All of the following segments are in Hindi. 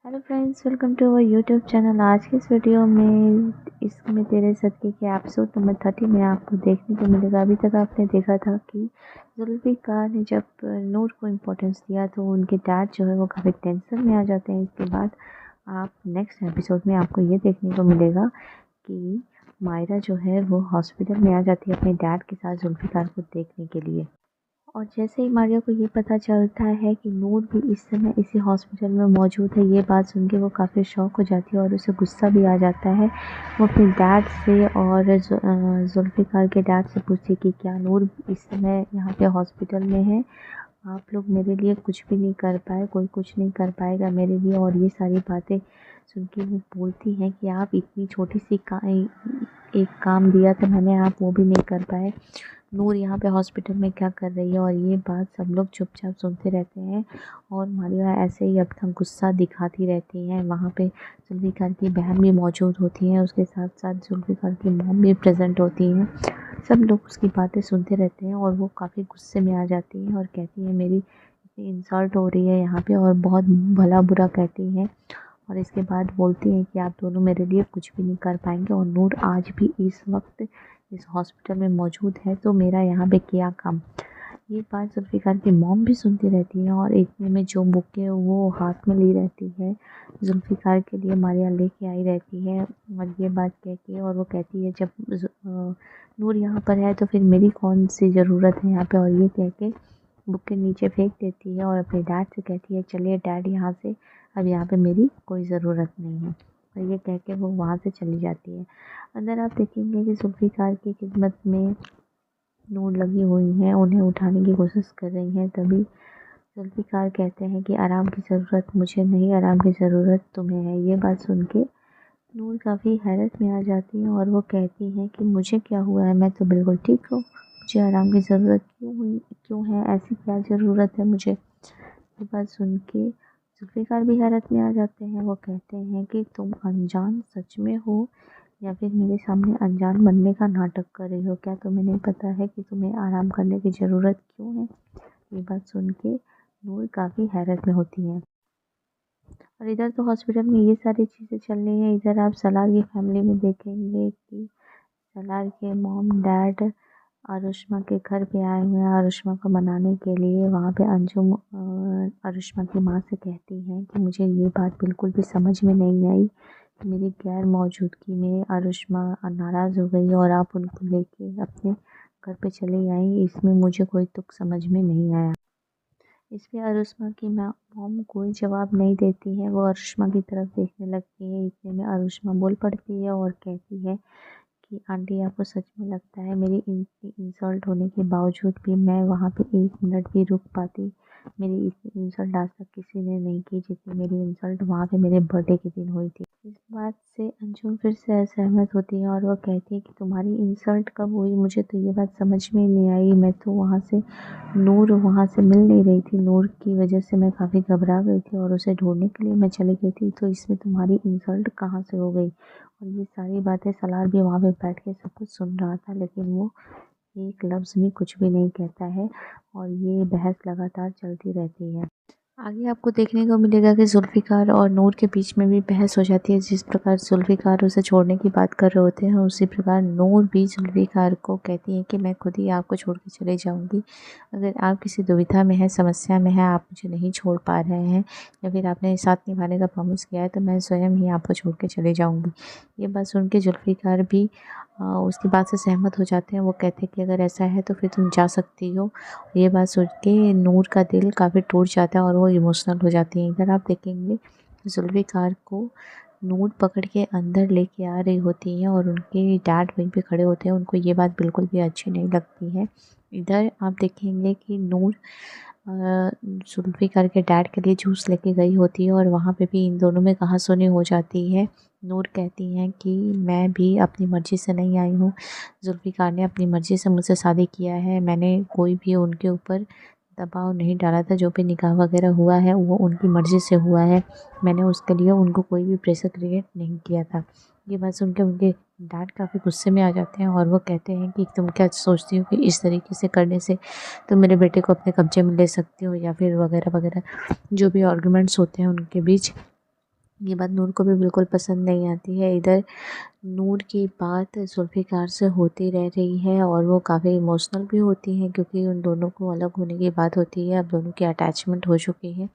Hello friends, welcome to our YouTube channel. आज की इस वीडियो में इसमें तेरे सदके के एपिसोड नंबर 30 में आपको देखने को मिलेगा। अभी तक आपने देखा था कि जुल्फ़िकार ने जब नूर को इम्पोर्टेंस दिया तो उनके डैड जो है वो काफ़ी टेंशन में आ जाते हैं। इसके बाद आप नेक्स्ट एपिसोड में आपको ये देखने को मिलेगा कि मायरा जो है वो हॉस्पिटल में आ जाती है अपने डैड के साथ जुल्फ़िकार को देखने के लिए। और जैसे ही मारिया को ये पता चलता है कि नूर भी इस समय इसी हॉस्पिटल में मौजूद है, ये बात सुन के वो काफ़ी शॉक हो जाती है और उसे गुस्सा भी आ जाता है। वो अपने डैड से और जुल्फ़िकार के डैड से पूछती है कि क्या नूर इस समय यहाँ पे हॉस्पिटल में है। आप लोग मेरे लिए कुछ भी नहीं कर पाए, कोई कुछ नहीं कर पाएगा मेरे लिए। और ये सारी बातें सुन के वो बोलती हैं कि आप इतनी छोटी सी एक काम दिया था मैंने, आप वो भी नहीं कर पाए। नूर यहाँ पे हॉस्पिटल में क्या कर रही है। और ये बात सब लोग चुपचाप सुनते रहते हैं और मारिया ऐसे ही अपना गुस्सा दिखाती रहती हैं। वहाँ पे जुल्फ़िकार की बहन भी मौजूद होती हैं, उसके साथ साथ जुल्फ़िकार की मॉम भी प्रेजेंट होती हैं। सब लोग उसकी बातें सुनते रहते हैं और वो काफ़ी गुस्से में आ जाती हैं और कहती हैं मेरी इतनी इंसल्ट हो रही है यहाँ पे, और बहुत भला बुरा कहती हैं। और इसके बाद बोलती हैं कि आप दोनों मेरे लिए कुछ भी नहीं कर पाएंगे और नूर आज भी इस वक्त इस हॉस्पिटल में मौजूद है तो मेरा यहाँ पे क्या काम। ये बात जुल्फ़िकार की मॉम भी सुनती रहती है और इतने में जो बुके वो हाथ में ली रहती है जुल्फ़िकार के लिए मारिया लेके आई रहती है। और ये बात कह के और वो कहती है जब नूर यहाँ पर है तो फिर मेरी कौन सी ज़रूरत है यहाँ पे। और ये कह के बुक के नीचे फेंक देती है और अपने डैड से कहती है चलिए डैड यहाँ से, अब यहाँ पे मेरी कोई ज़रूरत नहीं है। और ये कह के वो वहाँ से चली जाती है। अंदर आप देखेंगे कि जुल्फ़िकार की खिदमत में नूर लगी हुई हैं, उन्हें उठाने की कोशिश कर रही हैं। तभी जुल्फ़िकार कहते हैं कि आराम की ज़रूरत मुझे नहीं, आराम की ज़रूरत तुम्हें है। ये बात सुन के नूर काफ़ी हैरत में आ जाती है और वो कहती हैं कि मुझे क्या हुआ है, मैं तो बिल्कुल ठीक हूँ, मुझे आराम की ज़रूरत क्यों है, ऐसी क्या ज़रूरत है मुझे। ये बात सुन के जुल्फ़िकार भी हैरत में आ जाते हैं। वो कहते हैं कि तुम अनजान सच में हो या फिर मेरे सामने अनजान बनने का नाटक कर रही हो। क्या तुम्हें नहीं पता है कि तुम्हें आराम करने की ज़रूरत क्यों है। ये बात सुन के नूर काफ़ी हैरत में होती है। और इधर तो हॉस्पिटल में ये सारी चीज़ें चल रही हैं। इधर आप सलार की फैमिली में देखेंगे कि सलार के मॉम डैड आरुषमा के घर पे आए हुए हैं आरुषमा को मनाने के लिए। वहाँ पे अंजुम आरुषमा की माँ से कहती हैं कि मुझे ये बात बिल्कुल भी समझ में नहीं आई कि मेरी गैर मौजूदगी में आरुषमा नाराज़ हो गई और आप उनको लेके अपने घर पे चली आई। इसमें मुझे कोई तुक समझ में नहीं आया। इस पे आरुषमा की मॉम कोई जवाब नहीं देती है, वो आरुषमा की तरफ देखने लगती है। इतने में आरुषमा बोल पड़ती है और कहती है कि आंटी आपको सच में लगता है मेरी इतनी इंसल्ट होने के बावजूद भी मैं वहाँ पे एक मिनट भी रुक पाती। मेरी इतनी इंसल्ट आज तक किसी ने नहीं की जितनी मेरी इंसल्ट वहाँ पे मेरे बर्थडे के दिन हुई थी। इस बात से अंजुम फिर से असहमत होती है और वो कहती है कि तुम्हारी इंसल्ट कब हुई, मुझे तो ये बात समझ में नहीं आई। मैं तो वहाँ से नूर वहाँ से मिल नहीं रही थी, नूर की वजह से मैं काफ़ी घबरा गई थी और उसे ढूंढने के लिए मैं चली गई थी, तो इसमें तुम्हारी इंसल्ट कहाँ से हो गई। और ये सारी बातें सलार भी वहाँ पे बैठ के सब कुछ सुन रहा था, लेकिन वो एक लफ्ज़ भी कुछ भी नहीं कहता है और ये बहस लगातार चलती रहती है। आगे आपको देखने को मिलेगा कि जुल्फ़िकार और नूर के बीच में भी बहस हो जाती है। जिस प्रकार जुल्फ़िकार उसे छोड़ने की बात कर रहे होते हैं, उसी प्रकार नूर भी जुल्फ़िकार को कहती है कि मैं खुद ही आपको छोड़ के चले जाऊंगी। अगर आप किसी दुविधा में हैं, समस्या में हैं, आप मुझे नहीं छोड़ पा रहे हैं या फिर आपने साथ निभाने का प्रॉमिस किया है, तो मैं स्वयं ही आपको छोड़ के चले जाऊँगी। ये बात सुन के जुल्फ़िकार भी उसकी बात से सहमत हो जाते हैं। वो कहते हैं कि अगर ऐसा है तो फिर तुम जा सकती हो। ये बात सुन के नूर का दिल काफ़ी टूट जाता है और वो इमोशनल हो जाती है। इधर आप देखेंगे जुल्फ़िकार को नूर पकड़ के अंदर लेके आ रही होती है और उनके डैड वहीं पे खड़े होते हैं। उनको ये बात बिल्कुल भी अच्छी नहीं लगती है। इधर आप देखेंगे कि नूर जुल्फ़िकार के डैड के लिए जूस लेके गई होती है और वहाँ पे भी इन दोनों में कहासुनी हो जाती है। नूर कहती हैं कि मैं भी अपनी मर्ज़ी से नहीं आई हूँ, जुल्फ़िकार ने अपनी मर्ज़ी से मुझसे शादी किया है, मैंने कोई भी उनके ऊपर दबाव नहीं डाला था। जो भी निकाह वगैरह हुआ है वो उनकी मर्ज़ी से हुआ है, मैंने उसके लिए उनको कोई भी प्रेशर क्रिएट नहीं किया था। ये बात सुन के उनके डैड काफ़ी गुस्से में आ जाते हैं और वो कहते हैं कि तुम क्या सोचती हो कि इस तरीके से करने से तुम मेरे बेटे को अपने कब्जे में ले सकती हो या फिर वगैरह वगैरह जो भी आर्गुमेंट्स होते हैं उनके बीच। ये बात नूर को भी बिल्कुल पसंद नहीं आती है। इधर नूर की बात जुल्फ़िकार से होती रह रही है और वो काफ़ी इमोशनल भी होती हैं, क्योंकि उन दोनों को अलग होने की बात होती है। अब दोनों की अटैचमेंट हो चुकी है।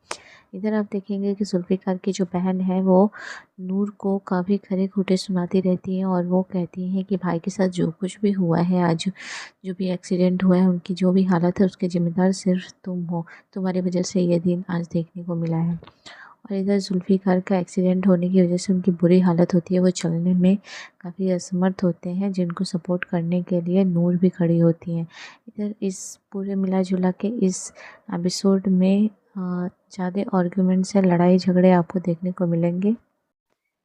इधर आप देखेंगे कि जुल्फ़िकार की जो बहन है वो नूर को काफ़ी खरे-खोटे सुनाती रहती है और वो कहती हैं कि भाई के साथ जो कुछ भी हुआ है आज, जो भी एक्सीडेंट हुआ है, उनकी जो भी हालत है उसके ज़िम्मेदार सिर्फ़ तुम हो। तुम्हारी वजह से ये दिन आज देखने को मिला है। और इधर जुल्फ़िकार का एक्सीडेंट होने की वजह से उनकी बुरी हालत होती है, वो चलने में काफ़ी असमर्थ होते हैं, जिनको सपोर्ट करने के लिए नूर भी खड़ी होती हैं। इधर इस पूरे मिला-जुला के इस एपिसोड में ज़्यादा आर्गुमेंट्स या लड़ाई झगड़े आपको देखने को मिलेंगे।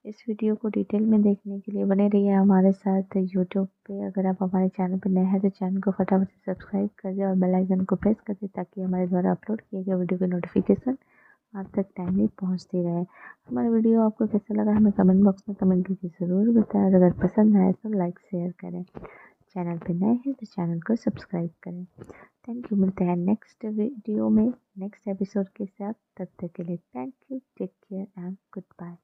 इस वीडियो को डिटेल में देखने के लिए बने रहिए हमारे साथ यूट्यूब पे। अगर आप हमारे चैनल पर नए हैं तो चैनल को फटाफट से सब्सक्राइब कर दें और बेल आइकन को प्रेस कर दें, ताकि हमारे द्वारा अपलोड किए गए वीडियो की नोटिफिकेशन आप तक टाइमली पहुंचती रहे। हमारा वीडियो आपको कैसा लगा हमें कमेंट बॉक्स में कमेंट करके ज़रूर बताएं। और अगर पसंद आए तो लाइक शेयर करें। चैनल पे नए हैं तो चैनल को सब्सक्राइब करें। Thank you. मिलते हैं नेक्स्ट वीडियो में नेक्स्ट एपिसोड के साथ। तब तक के लिए thank you, take care and good bye.